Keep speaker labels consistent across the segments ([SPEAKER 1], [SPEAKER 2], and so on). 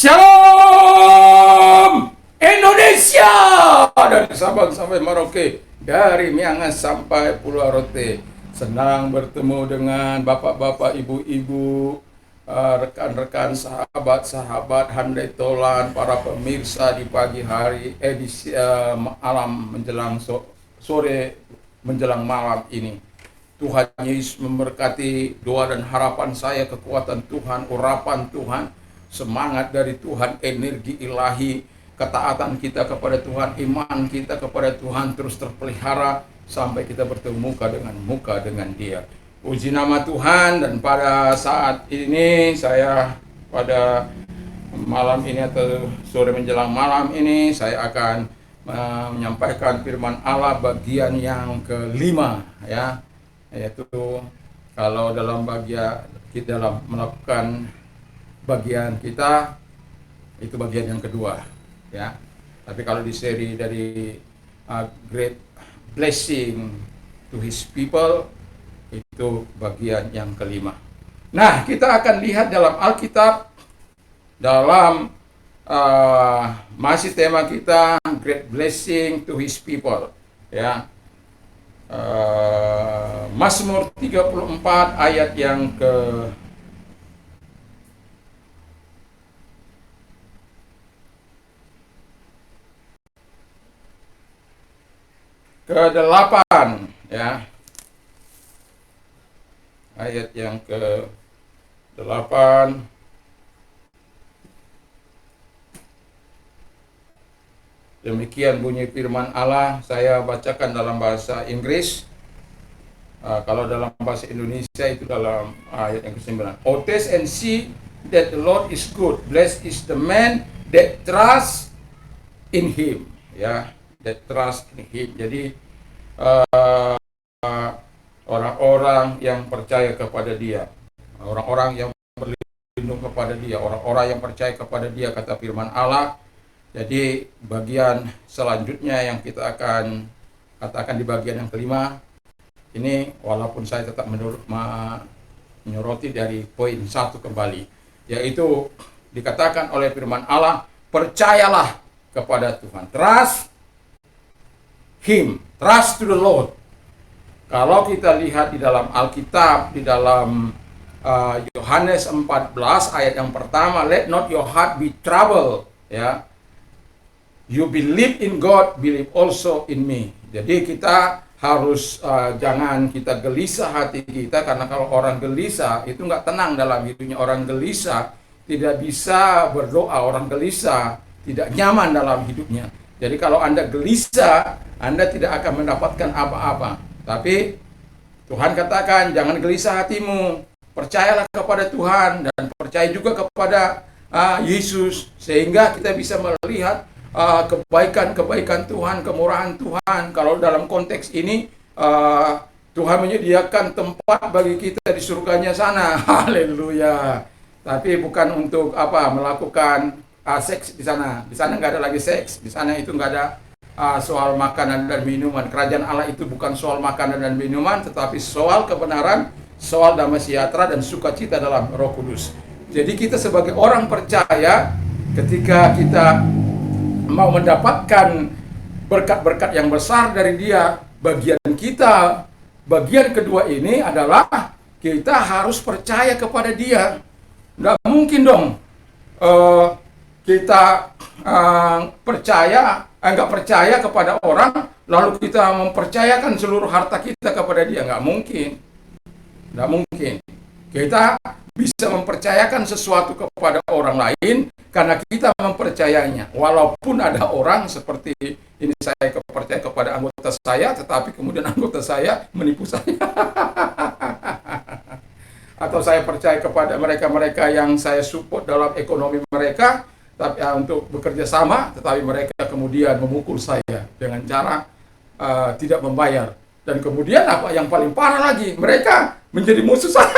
[SPEAKER 1] Shalom Indonesia, dari Sabang sampai Merauke, dari Miangas sampai Pulau Rote. Senang bertemu dengan bapak-bapak, ibu-ibu, rekan-rekan, sahabat-sahabat, handai tolan, para pemirsa di pagi hari, malam menjelang sore menjelang malam ini. Tuhan Yesus memberkati doa dan harapan saya, kekuatan Tuhan, urapan Tuhan, semangat dari Tuhan, energi ilahi, ketaatan kita kepada Tuhan, iman kita kepada Tuhan terus terpelihara sampai kita bertemu muka dengan Dia. Puji nama Tuhan. Dan pada saat ini saya pada malam ini atau sore menjelang malam ini saya akan menyampaikan firman Allah bagian yang kelima, ya, yaitu kalau dalam melakukan bagian kita itu bagian yang kedua, ya. Tapi kalau di seri dari great blessing to his people itu bagian yang kelima. Nah, kita akan lihat dalam Alkitab dalam masih tema kita great blessing to his people, ya. Mazmur 34 ayat yang ke-8, ya. Ayat yang ke-8. Demikian bunyi firman Allah, saya bacakan dalam bahasa Inggris. Kalau dalam bahasa Indonesia itu dalam ayat yang ke-9. Oh, taste and see that the Lord is good. Blessed is the man that trusts in him, ya. That trust in him. Jadi orang-orang yang percaya kepada Dia, orang-orang yang berlindung kepada Dia, orang-orang yang percaya kepada Dia, kata firman Allah. Jadi bagian selanjutnya yang kita akan katakan di bagian yang kelima ini, walaupun saya tetap menyoroti dari poin 1 kembali, yaitu dikatakan oleh firman Allah, percayalah kepada Tuhan. Trust Him, trust to the Lord. Kalau kita lihat di dalam Alkitab, di dalam Yohanes 14 ayat yang pertama, let not your heart be troubled, ya. You believe in God, believe also in me. Jadi kita harus jangan kita gelisah hati kita, karena kalau orang gelisah itu nggak tenang dalam hidupnya. Orang gelisah tidak bisa berdoa, orang gelisah tidak nyaman dalam hidupnya. Jadi kalau Anda gelisah, Anda tidak akan mendapatkan apa-apa. Tapi Tuhan katakan, jangan gelisah hatimu, percayalah kepada Tuhan dan percaya juga kepada Yesus, sehingga kita bisa melihat kebaikan-kebaikan Tuhan, kemurahan Tuhan. Kalau dalam konteks ini, Tuhan menyediakan tempat bagi kita di surganya sana. Haleluya. Tapi bukan untuk melakukan seks di sana. Di sana nggak ada lagi seks. Di sana itu nggak ada soal makanan dan minuman. Kerajaan Allah itu bukan soal makanan dan minuman, tetapi soal kebenaran, soal damai sejahtera dan sukacita dalam Roh Kudus. Jadi kita sebagai orang percaya, ketika kita mau mendapatkan berkat-berkat yang besar dari Dia, bagian kedua ini adalah kita harus percaya kepada Dia. Nggak mungkin dong kita nggak percaya kepada orang, lalu kita mempercayakan seluruh harta kita kepada Dia. Nggak mungkin. Kita bisa mempercayakan sesuatu kepada orang lain karena kita mempercayainya. Walaupun ada orang seperti ini, saya percaya kepada anggota saya, tetapi kemudian anggota saya menipu saya. Atau saya percaya kepada mereka-mereka yang saya support dalam ekonomi mereka, tapi untuk bekerja sama, tetapi mereka kemudian memukul saya dengan cara tidak membayar. Dan kemudian apa yang paling parah lagi, mereka menjadi musuh saya.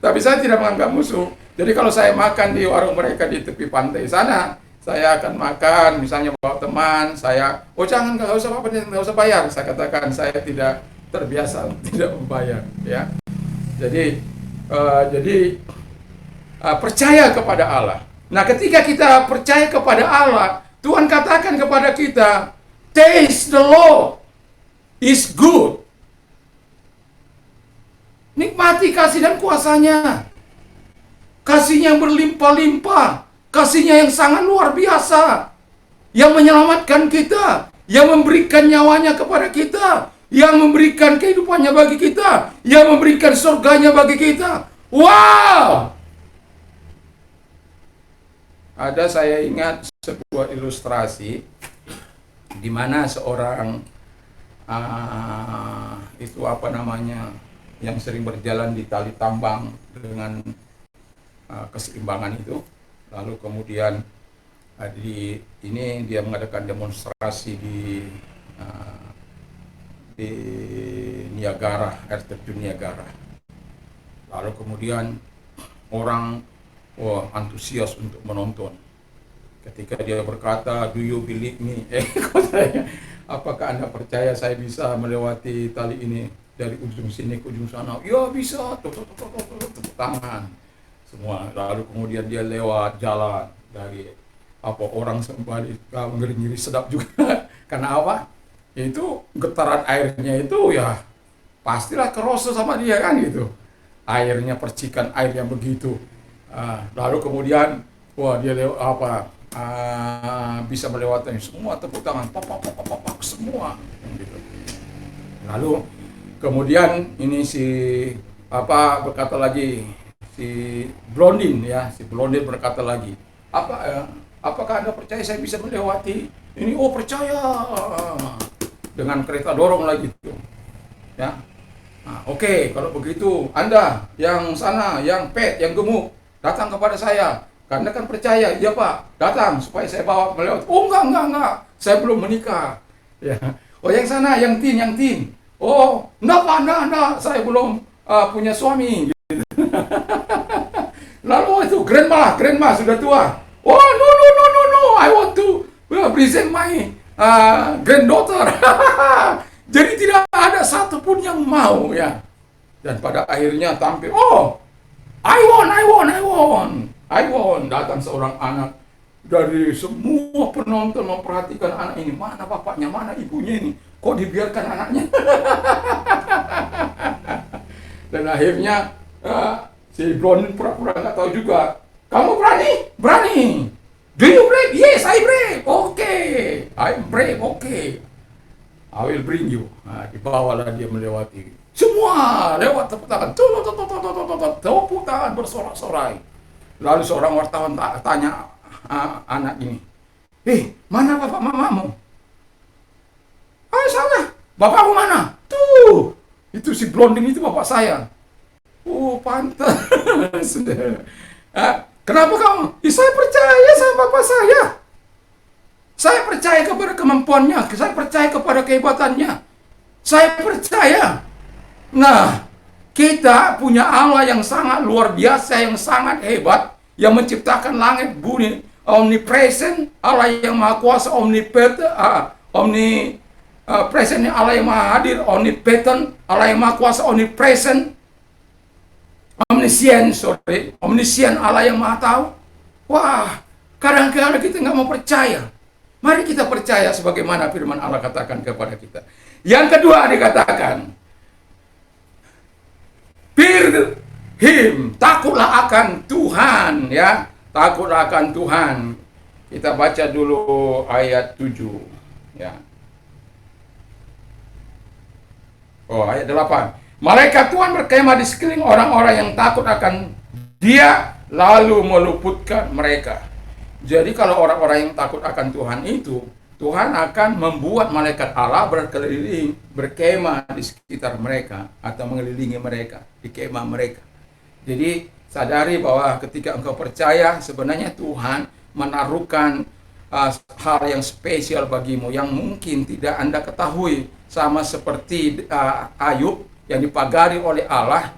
[SPEAKER 1] Tapi saya tidak menganggap musuh. Jadi kalau saya makan di warung mereka di tepi pantai sana, saya akan makan, misalnya bawa teman, saya, jangan, nggak usah bayar. Saya katakan saya tidak terbiasa tidak membayar, ya. Jadi Jadi percaya kepada Allah. Nah, ketika kita percaya kepada Allah, Tuhan katakan kepada kita, taste the Lord is good. Nikmati kasih dan kuasanya. Kasihnya yang berlimpah-limpah. Kasihnya yang sangat luar biasa. Yang menyelamatkan kita. Yang memberikan nyawanya kepada kita. Yang memberikan kehidupannya bagi kita. Yang memberikan surganya bagi kita. Wow! Ada, saya ingat sebuah ilustrasi di mana seorang itu apa namanya, yang sering berjalan di tali tambang dengan keseimbangan itu, lalu kemudian ini dia mengadakan demonstrasi di Niagara, air terjun Niagara. Lalu kemudian orang antusias untuk menonton. Ketika dia berkata, "Do you believe me?" Apakah Anda percaya saya bisa melewati tali ini dari ujung sini ke ujung sana? Ya bisa, tepuk tangan semua. Lalu kemudian dia lewat jalan dari orang sembari ngeri-ngeri sedap juga. Karena apa? Itu getaran airnya itu ya pastilah kerasa sama dia kan gitu. Airnya, percikan air yang begitu. Lalu kemudian dia bisa melewati semua, tepuk tangan, pop, semua gitu. Lalu kemudian ini berkata lagi, si Blondin berkata lagi, apakah Anda percaya saya bisa melewati ini? Oh, percaya. Dengan kereta dorong lagi tuh ya. Oke, kalau begitu Anda yang sana, yang pet, yang gemuk, datang kepada saya. Karena kan percaya, iya Pak, datang supaya saya bawa melewati. Oh enggak, saya belum menikah. Ya. Oh yang sana, yang tin. Oh enggak Pak, enggak, saya belum punya suami. Gitu. Lalu itu grandma sudah tua. Oh no, I want to present my granddaughter. Jadi tidak ada satupun yang mau ya. Dan pada akhirnya tampil, oh I won. Datang seorang anak dari semua penonton memperhatikan anak ini. Mana bapaknya, mana ibunya ini? Kok dibiarkan anaknya? Dan akhirnya si Blondin pura-pura nggak tahu juga. Kamu berani? Berani. Do you brave? Yes, I brave. Okay, I'm brave. Okay, I will bring you. Dibawalah dia melewati. Semua lewat tepuk tangan, tepuk tangan bersorak-sorai. Lalu seorang wartawan tanya anak ini, mana bapak mamamu? Salah, bapakmu mana? Tuh, itu si Blondin itu bapak saya. Oh, pantas. Kenapa kamu? Saya percaya sama bapak saya. Saya percaya kepada kemampuannya, saya percaya kepada kehebatannya. Saya percaya. Nah, kita punya Allah yang sangat luar biasa, yang sangat hebat, yang menciptakan langit bumi, omnipresent, Allah yang maha kuasa, omnipresent, Allah yang maha hadir, omnipotent, Allah yang maha kuasa, omnipresent, omniscient, Allah yang maha tahu. Wah, kadang-kadang kita nggak mau percaya. Mari kita percaya sebagaimana firman Allah katakan kepada kita. Yang kedua dikatakan, fear Him, takutlah akan Tuhan, ya, takutlah akan Tuhan. Kita baca dulu ayat 7, ya. Ayat 8. Malaikat Tuhan berkemah di sekeliling orang-orang yang takut akan Dia, lalu meluputkan mereka. Jadi kalau orang-orang yang takut akan Tuhan itu, Tuhan akan membuat malaikat Allah berkeliling, berkemah di sekitar mereka atau mengelilingi mereka, di kemah mereka. Jadi sadari bahwa ketika engkau percaya, sebenarnya Tuhan menaruhkan hal yang spesial bagimu yang mungkin tidak Anda ketahui, sama seperti Ayub yang dipagari oleh Allah.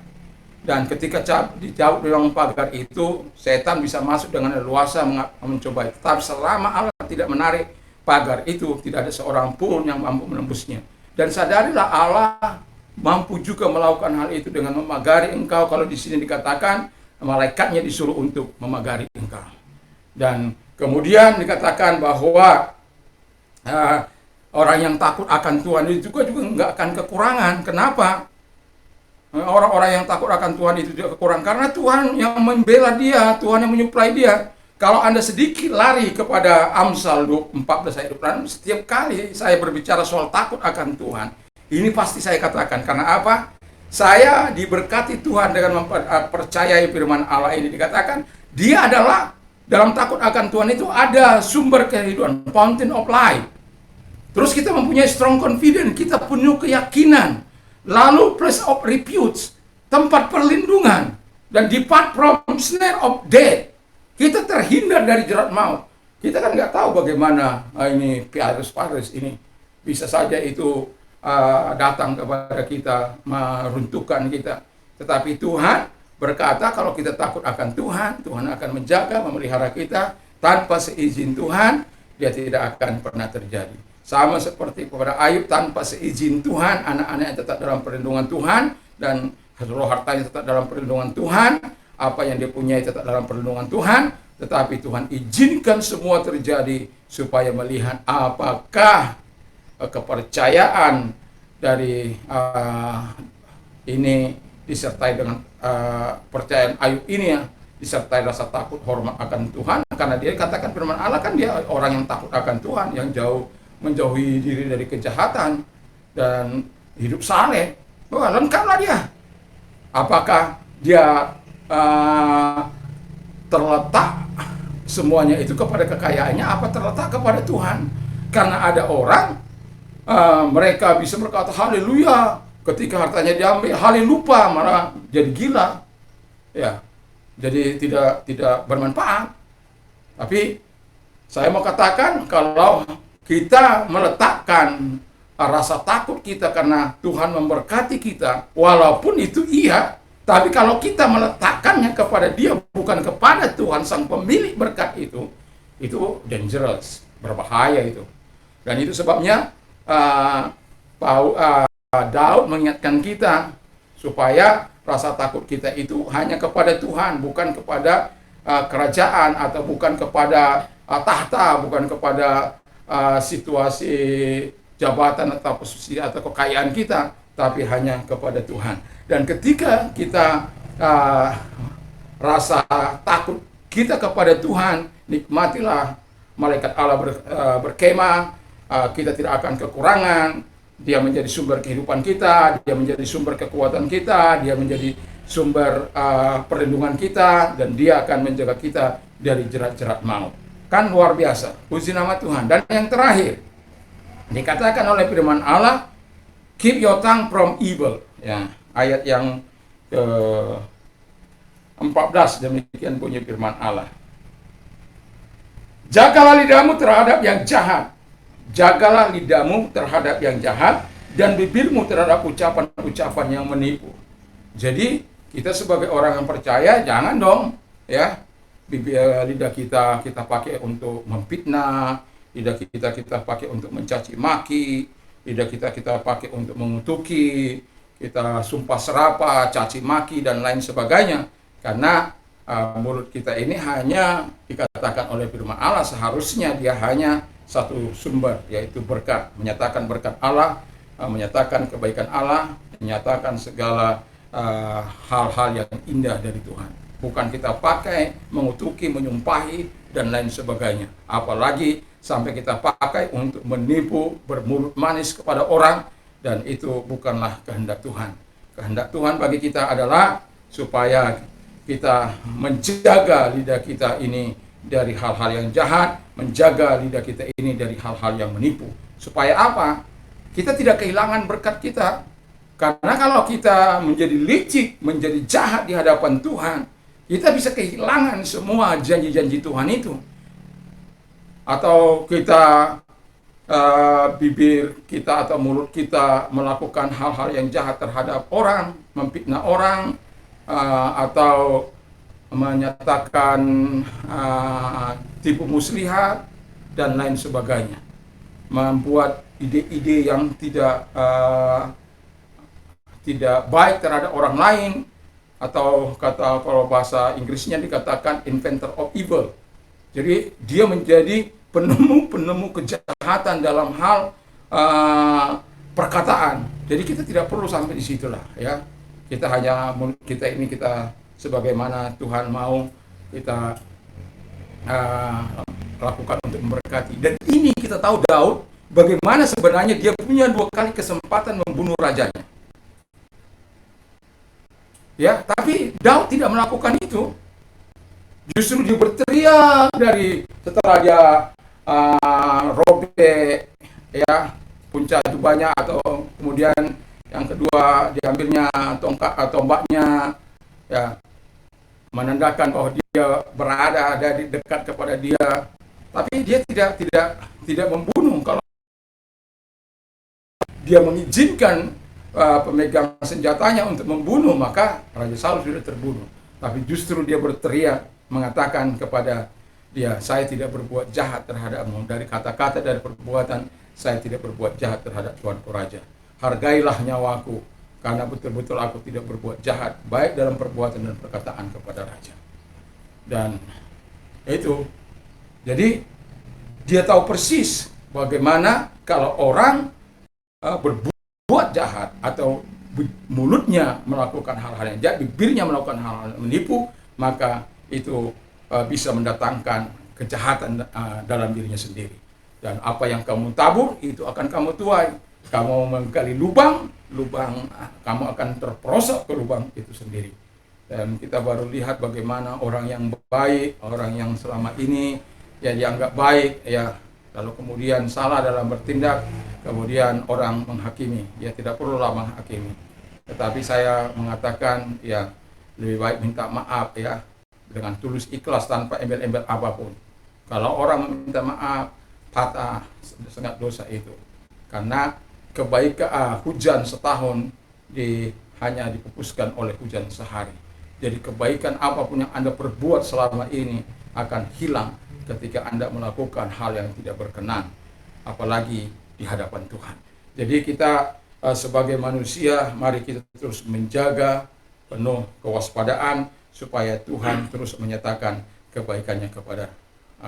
[SPEAKER 1] Dan ketika dijauh dalam pagar itu, setan bisa masuk dengan leluasa mencoba. Tetapi selama Allah tidak menarik pagar itu, tidak ada seorang pun yang mampu menembusnya. Dan sadarilah Allah mampu juga melakukan hal itu dengan memagari engkau. Kalau di sini dikatakan malaikatnya disuruh untuk memagari engkau. Dan kemudian dikatakan bahwa orang yang takut akan Tuhan itu juga nggak akan kekurangan. Kenapa? Orang-orang yang takut akan Tuhan itu tidak kekurangan karena Tuhan yang membela dia, Tuhan yang menyuplai dia. Kalau Anda sedikit lari kepada Amsal 14 ayat 26, setiap kali saya berbicara soal takut akan Tuhan, ini pasti saya katakan. Karena apa? Saya diberkati Tuhan dengan mempercayai firman Allah ini. Dikatakan, dia adalah dalam takut akan Tuhan itu ada sumber kehidupan, fountain of life. Terus kita mempunyai strong confidence, kita punya keyakinan. Lalu place of refuge, tempat perlindungan. Dan depart from snare of death. Kita terhindar dari jerat maut. Kita kan nggak tahu bagaimana ini virus ini bisa saja itu datang kepada kita, meruntuhkan kita. Tetapi Tuhan berkata kalau kita takut akan Tuhan, Tuhan akan menjaga, memelihara kita. Tanpa seizin Tuhan, dia tidak akan pernah terjadi. Sama seperti kepada Ayub, tanpa seizin Tuhan, anak-anaknya tetap dalam perlindungan Tuhan, dan seluruh hartanya tetap dalam perlindungan Tuhan, apa yang dia punyai tetap dalam perlindungan Tuhan, tetapi Tuhan izinkan semua terjadi supaya melihat apakah kepercayaan dari ini disertai dengan percayaan Ayub ini ya, disertai rasa takut hormat akan Tuhan, karena dia katakan firman Allah kan dia orang yang takut akan Tuhan, yang menjauhi diri dari kejahatan dan hidup saleh. Wah, lengkaplah dia. Apakah dia terletak semuanya itu kepada kekayaannya, apa terletak kepada Tuhan? Karena ada orang mereka bisa berkata haleluya ketika hartanya diambil, haleluya malah jadi gila, ya, jadi tidak bermanfaat. Tapi saya mau katakan kalau kita meletakkan rasa takut kita karena Tuhan memberkati kita, walaupun itu iya, tapi kalau kita meletakkannya kepada Dia, bukan kepada Tuhan sang pemilik berkat itu dangerous, berbahaya itu. Dan itu sebabnya Daud mengingatkan kita supaya rasa takut kita itu hanya kepada Tuhan, bukan kepada kerajaan, atau bukan kepada tahta, bukan kepada situasi jabatan atau posisi atau kekayaan kita, tapi hanya kepada Tuhan. Dan ketika kita rasa takut kita kepada Tuhan, nikmatilah malaikat Allah berkemah, kita tidak akan kekurangan. Dia menjadi sumber kehidupan kita, dia menjadi sumber kekuatan kita, dia menjadi sumber perlindungan kita, dan dia akan menjaga kita dari jerat-jerat maut. Kan luar biasa, puji nama Tuhan. Dan yang terakhir, dikatakan oleh firman Allah, keep your tongue from evil. Ya, ayat yang ke-14, demikian bunyi firman Allah. Jagalah lidahmu terhadap yang jahat. Jagalah lidahmu terhadap yang jahat, dan bibirmu terhadap ucapan-ucapan yang menipu. Jadi, kita sebagai orang yang percaya, jangan dong, ya, lidah kita pakai untuk memfitnah, lidah kita pakai untuk mencaci maki, lidah kita pakai untuk mengutuki, kita sumpah serapah, caci maki, dan lain sebagainya. Karena mulut kita ini hanya dikatakan oleh firman Allah, seharusnya dia hanya satu sumber, yaitu berkat, menyatakan berkat Allah, menyatakan kebaikan Allah, menyatakan segala hal-hal yang indah dari Tuhan. Bukan kita pakai mengutuki, menyumpahi, dan lain sebagainya. Apalagi sampai kita pakai untuk menipu, bermulut manis kepada orang, dan itu bukanlah kehendak Tuhan. Kehendak Tuhan bagi kita adalah supaya kita menjaga lidah kita ini dari hal-hal yang jahat, menjaga lidah kita ini dari hal-hal yang menipu. Supaya apa? Kita tidak kehilangan berkat kita. Karena kalau kita menjadi licik, menjadi jahat di hadapan Tuhan, kita bisa kehilangan semua janji-janji Tuhan itu. Atau kita bibir kita atau mulut kita melakukan hal-hal yang jahat terhadap orang, memfitnah orang, atau menyatakan tipu muslihat dan lain sebagainya, membuat ide-ide yang tidak tidak baik terhadap orang lain, atau kata kalau bahasa Inggrisnya dikatakan inventor of evil. Jadi dia menjadi penemu kejahatan dalam hal perkataan. Jadi kita tidak perlu sampai di situlah, ya. Kita sebagaimana Tuhan mau kita lakukan untuk memberkati. Dan ini kita tahu Daud bagaimana sebenarnya dia punya 2 kali kesempatan membunuh rajanya. Ya, tapi Daud tidak melakukan itu. Justru dia berteriak setelah dia robek, ya, punca jubahnya, atau kemudian yang kedua diambilnya tombaknya, ya, menandakan bahwa dia berada di dekat kepada dia. Tapi dia tidak membunuh. Kalau dia mengizinkan pemegang senjatanya untuk membunuh, maka Raja Saul sudah terbunuh. Tapi justru dia berteriak mengatakan kepada dia, saya tidak berbuat jahat terhadapmu. Dari kata-kata, dari perbuatan, saya tidak berbuat jahat terhadap Tuanku Raja. Hargailah nyawaku, karena betul-betul aku tidak berbuat jahat, baik dalam perbuatan dan perkataan kepada Raja. Dan itu, jadi dia tahu persis bagaimana kalau orang berbuat jahat, atau mulutnya melakukan hal-hal yang jahat, bibirnya melakukan hal-hal yang menipu, maka itu bisa mendatangkan kejahatan dalam dirinya sendiri. Dan apa yang kamu tabur, itu akan kamu tuai. Kamu menggali lubang, kamu akan terperosok ke lubang itu sendiri. Dan kita baru lihat bagaimana orang yang baik, orang yang selama ini ya dianggap baik, ya, lalu kemudian salah dalam bertindak, kemudian orang menghakimi. Ya, tidak perlulah menghakimi. Tetapi saya mengatakan, ya, lebih baik minta maaf, ya, dengan tulus ikhlas tanpa embel-embel apapun. Kalau orang minta maaf, patah sangat dosa itu. Karena kebaikan hujan setahun hanya dipupuskan oleh hujan sehari. Jadi kebaikan apapun yang Anda perbuat selama ini akan hilang ketika Anda melakukan hal yang tidak berkenan, apalagi di hadapan Tuhan. Jadi kita sebagai manusia, mari kita terus menjaga penuh kewaspadaan supaya Tuhan terus menyatakan kebaikannya kepada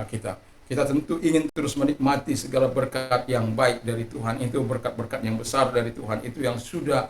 [SPEAKER 1] kita. Kita tentu ingin terus menikmati segala berkat yang baik dari Tuhan itu, berkat-berkat yang besar dari Tuhan itu yang sudah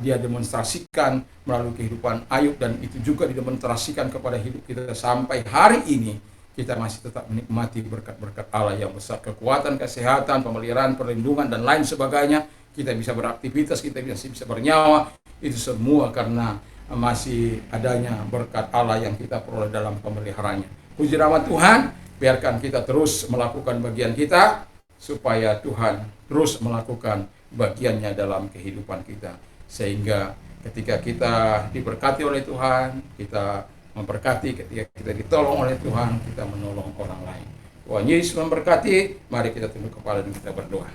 [SPEAKER 1] dia demonstrasikan melalui kehidupan Ayub, dan itu juga didemonstrasikan kepada hidup kita sampai hari ini. Kita masih tetap menikmati berkat-berkat Allah yang besar, kekuatan, kesehatan, pemeliharaan, perlindungan, dan lain sebagainya. Kita bisa beraktivitas, kita bisa bernyawa, itu semua karena masih adanya berkat Allah yang kita peroleh dalam pemeliharaannya. Puji nama Tuhan. Biarkan kita terus melakukan bagian kita, supaya Tuhan terus melakukan bagiannya dalam kehidupan kita. Sehingga ketika kita diberkati oleh Tuhan, kita memberkati. Ketika kita ditolong oleh Tuhan, kita menolong orang lain. Tuhan Yesus memberkati. Mari kita tunduk kepala dan kita berdoa.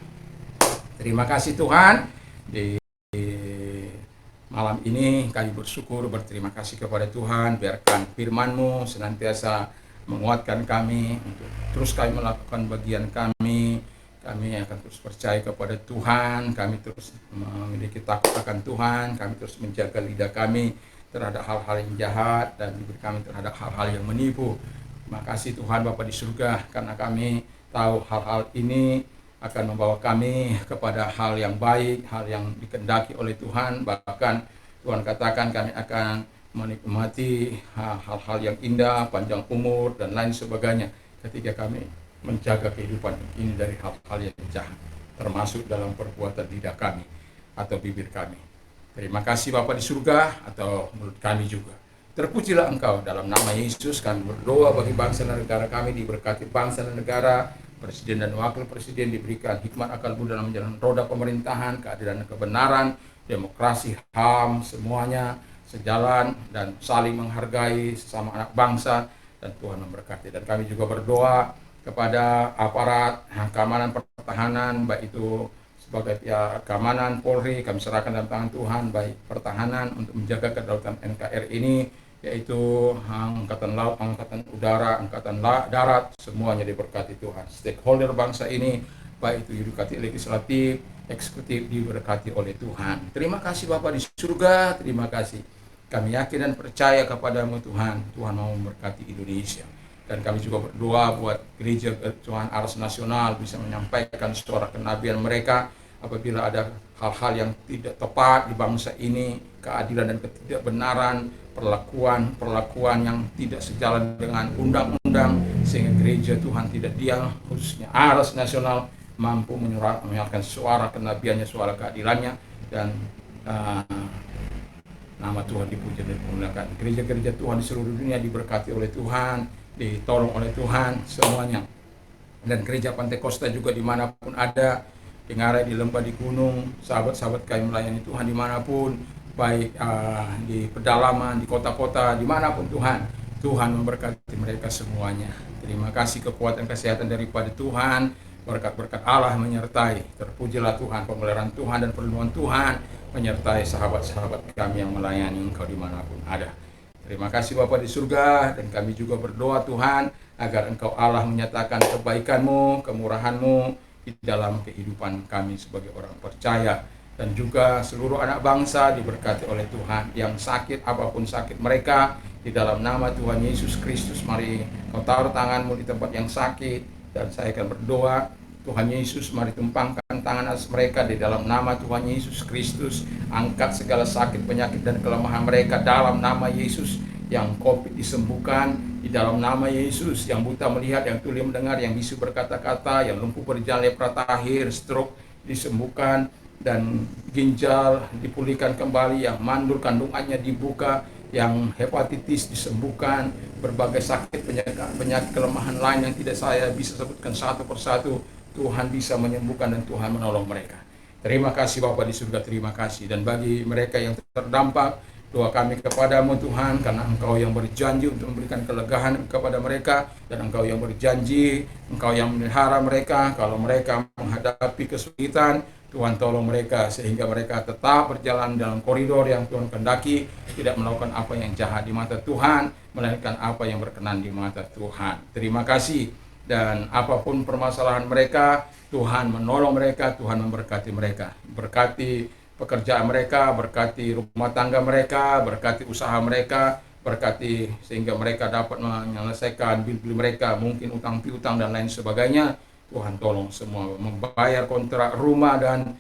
[SPEAKER 1] Terima kasih Tuhan. Di malam ini kami bersyukur, berterima kasih kepada Tuhan. Biarkan firman-Mu senantiasa menguatkan kami untuk terus kami melakukan bagian kami. Kami akan terus percaya kepada Tuhan, kami terus memiliki takut akan Tuhan, kami terus menjaga lidah kami terhadap hal-hal yang jahat, dan bibir kami terhadap hal-hal yang menipu. Terima kasih Tuhan Bapa di surga, karena kami tahu hal-hal ini akan membawa kami kepada hal yang baik, hal yang dikehendaki oleh Tuhan. Bahkan Tuhan katakan kami akan menikmati hal-hal yang indah, panjang umur, dan lain sebagainya ketika kami menjaga kehidupan ini dari hal-hal yang jahat, termasuk dalam perbuatan lidah kami atau bibir kami. Terima kasih Bapa di surga, atau mulut kami juga. Terpujilah Engkau. Dalam nama Yesus kami berdoa bagi bangsa dan negara kami, diberkati bangsa dan negara, presiden dan wakil presiden diberikan hikmat akal budi dalam menjalankan roda pemerintahan, keadilan dan kebenaran, demokrasi, HAM, semuanya sejalan dan saling menghargai sesama anak bangsa, dan Tuhan memberkati. Dan kami juga berdoa kepada aparat keamanan pertahanan, baik itu sebagai pihak keamanan Polri, kami serahkan dalam tangan Tuhan, baik pertahanan untuk menjaga kedaulatan NKRI ini, yaitu Angkatan Laut, Angkatan Udara, Angkatan Darat, semuanya diberkati Tuhan. Stakeholder bangsa ini, baik itu yudikatif, legislatif, eksekutif diberkati oleh Tuhan. Terima kasih Bapa di surga, terima kasih. Kami yakin dan percaya kepadamu Tuhan. Tuhan mau memberkati Indonesia. Dan kami juga berdoa buat gereja Tuhan Aras Nasional bisa menyampaikan suara kenabian mereka apabila ada hal-hal yang tidak tepat di bangsa ini, keadilan dan ketidakbenaran, perlakuan yang tidak sejalan dengan undang-undang, sehingga gereja Tuhan tidak diam, khususnya Aras Nasional mampu menyuarakan suara kenabiannya, suara keadilannya, dan nama Tuhan dipuji dan dimuliakan. Gereja-gereja Tuhan di seluruh dunia diberkati oleh Tuhan, ditolong oleh Tuhan semuanya. Dan gereja Pantai Kosta juga dimanapun ada, di Ngarai, di lembah, di gunung, sahabat-sahabat kami melayani Tuhan dimanapun, baik di pedalaman, di kota-kota, dimanapun Tuhan memberkati mereka semuanya. Terima kasih kekuatan kesehatan daripada Tuhan, berkat-berkat Allah menyertai. Terpujilah Tuhan, pemeliharaan Tuhan dan perlindungan Tuhan menyertai sahabat-sahabat kami yang melayani Engkau dimanapun ada. Terima kasih Bapa di surga, dan kami juga berdoa Tuhan agar Engkau Allah menyatakan kebaikan-Mu, kemurahan-Mu di dalam kehidupan kami sebagai orang percaya, dan juga seluruh anak bangsa diberkati oleh Tuhan. Yang sakit apapun sakit mereka, di dalam nama Tuhan Yesus Kristus, mari Kau taruh tangan-Mu di tempat yang sakit, dan saya akan berdoa, Tuhan Yesus, mari tumpangkan tangan atas mereka di dalam nama Tuhan Yesus Kristus. Angkat segala sakit, penyakit, dan kelemahan mereka dalam nama Yesus. Yang COVID disembuhkan di dalam nama Yesus. Yang buta melihat, yang tuli mendengar, yang bisu berkata-kata, yang lumpuh berjalan, lepra tahir, stroke disembuhkan, dan ginjal dipulihkan kembali, yang mandul kandungannya dibuka, yang hepatitis disembuhkan, berbagai sakit, penyakit kelemahan lain yang tidak saya bisa sebutkan satu persatu, Tuhan bisa menyembuhkan dan Tuhan menolong mereka. Terima kasih Bapa di surga, terima kasih. Dan bagi mereka yang terdampak, doa kami kepadamu Tuhan, karena Engkau yang berjanji untuk memberikan kelegaan kepada mereka, dan Engkau yang berjanji, Engkau yang memelihara mereka. Kalau mereka menghadapi kesulitan, Tuhan tolong mereka sehingga mereka tetap berjalan dalam koridor yang Tuhan kehendaki, tidak melakukan apa yang jahat di mata Tuhan, melainkan apa yang berkenan di mata Tuhan. Terima kasih. Dan apapun permasalahan mereka, Tuhan menolong mereka, Tuhan memberkati mereka. Berkati pekerjaan mereka, berkati rumah tangga mereka, berkati usaha mereka, berkati sehingga mereka dapat menyelesaikan bil-bil mereka, mungkin utang piutang dan lain sebagainya. Tuhan tolong semua, membayar kontrak rumah dan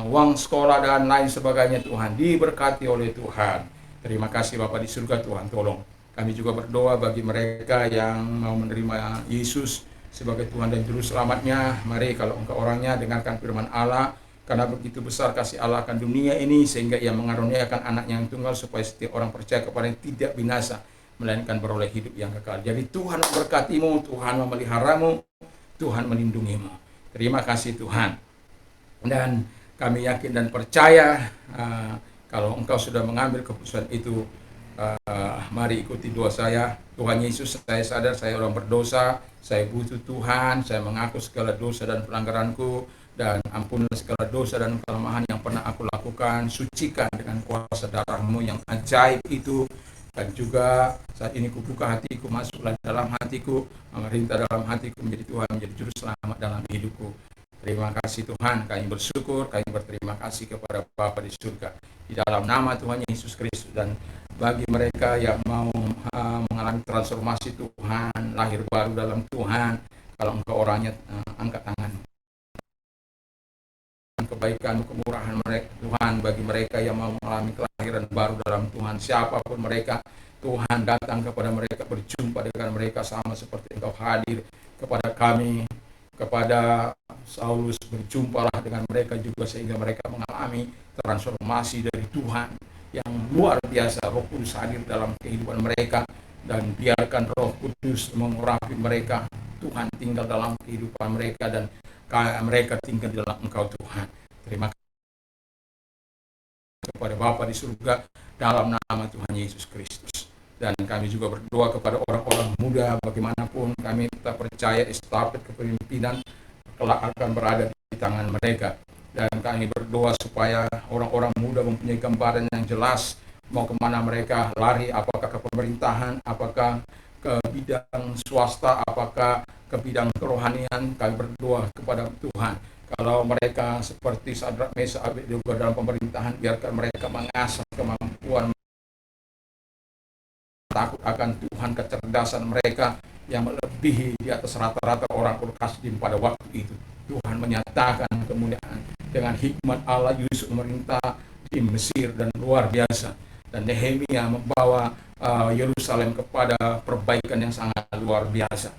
[SPEAKER 1] uang sekolah dan lain sebagainya, Tuhan diberkati oleh Tuhan. Terima kasih Bapa di surga, Tuhan tolong. Kami juga berdoa bagi mereka yang mau menerima Yesus sebagai Tuhan dan Juru Selamatnya. Mari kalau engkau orangnya, dengarkan firman Allah. Karena begitu besar kasih Allah akan dunia ini, sehingga Ia mengaruniakan anaknya yang tunggal, supaya setiap orang percaya kepadanya tidak binasa, melainkan beroleh hidup yang kekal. Jadi Tuhan memberkatimu, Tuhan memeliharamu, Tuhan melindungimu. Terima kasih Tuhan. Dan kami yakin dan percaya kalau engkau sudah mengambil keputusan itu, mari ikuti doa saya. Tuhan Yesus, saya sadar saya orang berdosa, saya butuh Tuhan, saya mengaku segala dosa dan pelanggaranku, dan ampunilah segala dosa dan kelemahan yang pernah aku lakukan. Sucikan dengan kuasa darah-Mu yang ajaib itu. Dan juga saat ini kubuka hatiku, masuklah dalam hatiku, memerintah dalam hatiku, menjadi Tuhan, menjadi Juru Selamat dalam hidupku. Terima kasih Tuhan, kami bersyukur, kami berterima kasih kepada Bapa di surga, di dalam nama Tuhan Yesus Kristus. Dan bagi mereka yang mau mengalami transformasi Tuhan, lahir baru dalam Tuhan, kalau engkau orangnya, angkat tangan. Kebaikan, kemurahan mereka Tuhan, bagi mereka yang mau mengalami kelahiran baru dalam Tuhan, siapapun mereka, Tuhan datang kepada mereka, berjumpa dengan mereka sama seperti engkau hadir kepada kami, kepada Saulus, berjumpalah dengan mereka juga sehingga mereka mengalami transformasi dari Tuhan yang luar biasa. Roh Kudus hadir dalam kehidupan mereka, dan biarkan Roh Kudus mengurapi mereka. Tuhan tinggal dalam kehidupan mereka, dan mereka tinggal di dalam Engkau Tuhan. Terima kasih kepada Bapa di surga, dalam nama Tuhan Yesus Kristus. Dan kami juga berdoa kepada orang-orang muda, bagaimanapun kami tetap percaya estafet kepemimpinan kelak akan berada di tangan mereka. Dan kami berdoa supaya orang-orang muda mempunyai gambaran yang jelas mau kemana mereka lari, apakah ke pemerintahan, apakah ke bidang swasta, apakah ke bidang kerohanian. Kami berdoa kepada Tuhan, Kalau mereka seperti Sadrak, Mesak, Abednego dalam pemerintahan, biarkan mereka mengasah kemampuan takut akan Tuhan, kecerdasan mereka yang melebihi di atas rata-rata orang Kasdim pada waktu itu. Tuhan menyatakan kemuliaan dengan hikmat Allah. Yusuf memerintah di Mesir dan luar biasa, dan Nehemia membawa Yerusalem kepada perbaikan yang sangat luar biasa.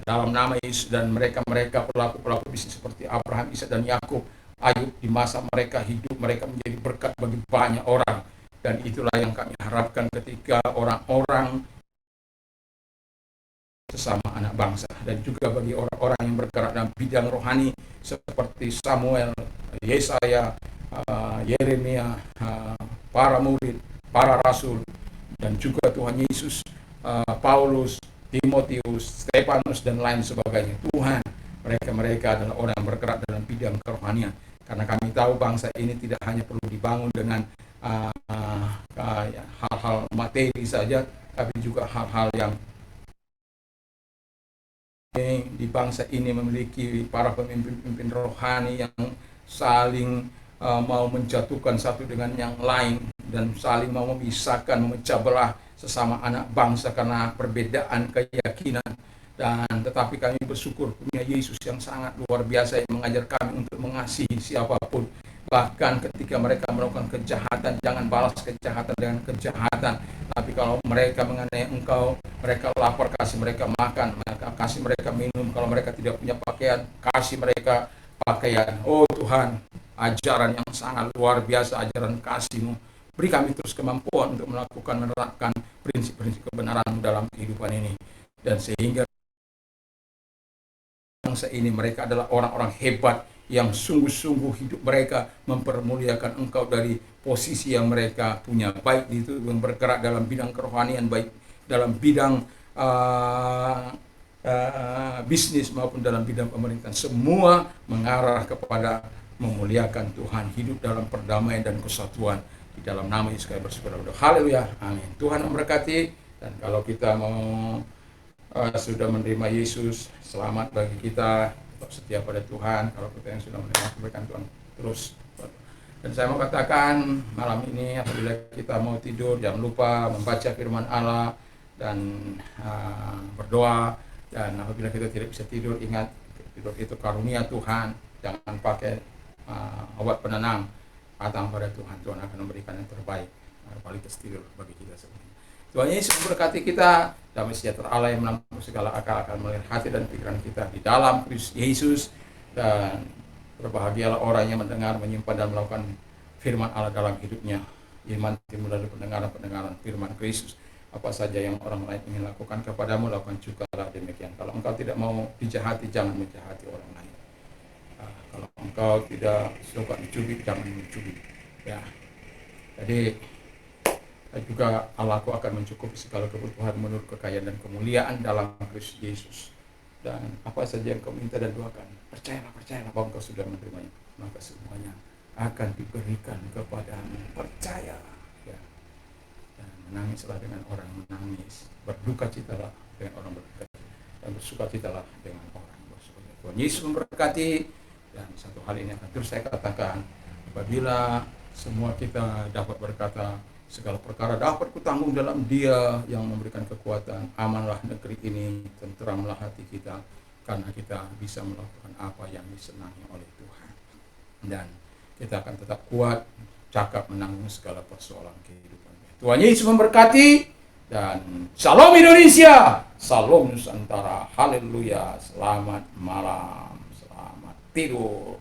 [SPEAKER 1] Dalam nama Yesus, dan mereka pelaku bisnis seperti Abraham, Ishak dan Yakub, Ayub, di masa mereka hidup, mereka menjadi berkat bagi banyak orang. Dan itulah yang kami harapkan ketika orang-orang sesama anak bangsa, dan juga bagi orang-orang yang bergerak dalam bidang rohani seperti Samuel, Yesaya, Yeremia, para murid, para rasul, dan juga Tuhan Yesus, Paulus, Timotius, Stefanus, dan lain sebagainya. Tuhan, mereka adalah orang yang bergerak dalam bidang kerohanian, karena kami tahu bangsa ini tidak hanya perlu dibangun dengan hal-hal materi saja, tapi juga hal-hal yang di bangsa ini memiliki para pemimpin rohani yang saling mau menjatuhkan satu dengan yang lain, dan saling mau memisahkan, memecah belah sesama anak bangsa karena perbedaan keyakinan. Dan tetapi kami bersyukur punya Yesus yang sangat luar biasa, yang mengajar kami untuk mengasihi siapapun. Bahkan ketika mereka melakukan kejahatan, jangan balas kejahatan dengan kejahatan. Tapi kalau mereka mengenai engkau, mereka lapar, kasih mereka makan, kasih mereka minum. Kalau mereka tidak punya pakaian, kasih mereka pakaian. Oh Tuhan, ajaran yang sangat luar biasa, ajaran kasih-Mu. Beri kami terus kemampuan untuk melakukan, menerapkan prinsip-prinsip kebenaran dalam kehidupan ini. Dan sehingga bangsa ini, mereka adalah orang-orang hebat yang sungguh-sungguh hidup mereka mempermuliakan Engkau dari posisi yang mereka punya, baik itu yang bergerak dalam bidang kerohanian, baik dalam bidang bisnis maupun dalam bidang pemerintahan. Semua mengarah kepada memuliakan Tuhan, hidup dalam perdamaian dan kesatuan. Di dalam nama Yesus kami bersyukur. Haleluya, amin. Tuhan memberkati. Dan kalau kita mau sudah menerima Yesus, selamat bagi kita, tetap setia pada Tuhan. Kalau kita yang sudah menerima, berikan Tuhan terus. Dan saya mau katakan malam ini, apabila kita mau tidur, jangan lupa membaca firman Allah dan berdoa. Dan apabila kita tidak bisa tidur, ingat tidur itu karunia Tuhan. Jangan pakai obat penenang. Datang pada Tuhan, Tuhan akan memberikan yang terbaik, kualitas tidur bagi kita semua. Tuhan Yesus memberkati kita. Damai sejahtera Allah yang melampaui segala akal akan melihat hati dan pikiran kita di dalam Kristus Yesus. Dan berbahagialah orang yang mendengar, menyimpan dan melakukan firman Allah dalam hidupnya. Iman timbul dari pendengaran firman Kristus. Apa saja yang orang lain ingin lakukan kepadamu, lakukan juga lah demikian. Kalau engkau tidak mau dijahati, jangan menjahati orang lain. Kalau engkau tidak suka dicubit, jangan mencubit. Ya. Jadi juga Allahku akan mencukupi segala kebutuhan menurut kekayaan dan kemuliaan dalam Kristus Yesus. Dan apa saja yang kau minta dan doakan, percayalah bahwa engkau sudah menerimanya, maka semuanya akan diberikan kepadamu. Percaya. Ya. Dan menangislah dengan orang menangis, berdukacitalah dengan orang berdukacita, dan bersukacitalah dengan orang bersukacita. Tuhan Yesus memberkati. Dan satu hal ini akan terus saya katakan, apabila semua kita dapat berkata, segala perkara dapat kutanggung dalam Dia yang memberikan kekuatan, amanlah negeri ini, tenteramlah hati kita, karena kita bisa melakukan apa yang disenangi oleh Tuhan. Dan kita akan tetap kuat, cakap menanggung segala persoalan kehidupan. Tuhan Yesus memberkati, dan Shalom Indonesia, Shalom Nusantara, haleluya, selamat malam. Tidur.